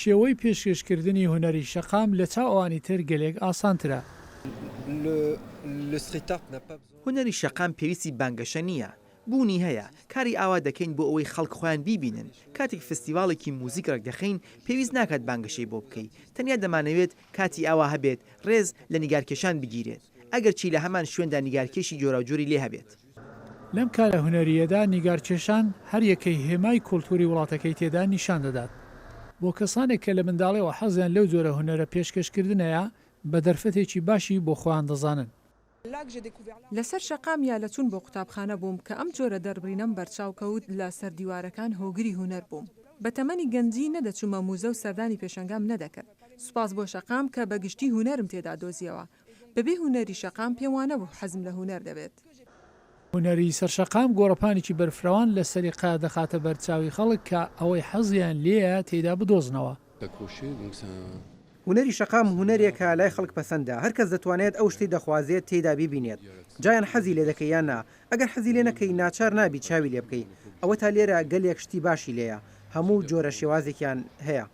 شێوەی پێشکەشکردنی هونەری شەقام لە چاو ئەوانی تر گەلێک ئاسانترە. هونەری شەقام پێویستی بانگەشە نییە. بوونی هەیە کاری ئاوا دەکەین بۆ ئەوەی خەڵک خۆیان بیبینن. کاتێک فستیڤاڵێکی موزیکڕێک دەخەین پێویست ناکات بانگەشەی بۆ بکەی. تەنیا دەمانەوێت کاتی ئاوا هەبێت ڕێز لە نیگارکێشان بگیرێت. ئەگەر چی لە هەمان شوێندا نیگارکێشی جۆراوجۆری لێ هەبێت. لەم کارە هونەریەدا نیگارکێشان هەر یەکەی هێمای کۆلتوری وڵاتەکەی تێدا نیشان دەدات. بۆ کەسانێک کە لە منداڵیەوە حەزیان لەو جۆرە هونەرە پێشکەشکردنەیە بە دەرفەتێکی باشی بۆ خۆیان دەزانن. لەسەر شەقام یا لە چوون بۆ قوتابخانە بووم کە ئەم جۆرە دەربڕینەم بەرچاو کەوت لە سەردیوارەکان هۆگری هونەر بووم. بە تەمەنی گەنجی نەدەچوومە موزە و سەردانی پێشەنگام نەدەکرد. سوپاس بۆ شەقام کە بەگشتی هونەرم تێدا دۆزیەوە. بەبێ هونەری شەقام پێم وانە بوو حەزم لە هونەر دەبێت. هونەری سەرشەقام گۆڕەپانێکی بەرفراوان لە سەریقا دەخاتە بەرچاوی خەڵک کە ئەوەی حەزیان لێیە تێدا بدۆزنەوە. هونەری شەقام هونەرێکە لای خەڵک پەسەندە. هەرکەس دەتوانێت ئەو شتی دەخوازێت تێدا بیبینێت. جایان حەزی لێ دەکەی یان نا. ئەگەر حەزی لێ نەکەی ناچار نابی چاوی لێ بکەی. ئەوە تا لێرە گەلێک شتی باشی لێیە. هەموو جۆرە شێوازێکیان هەیە.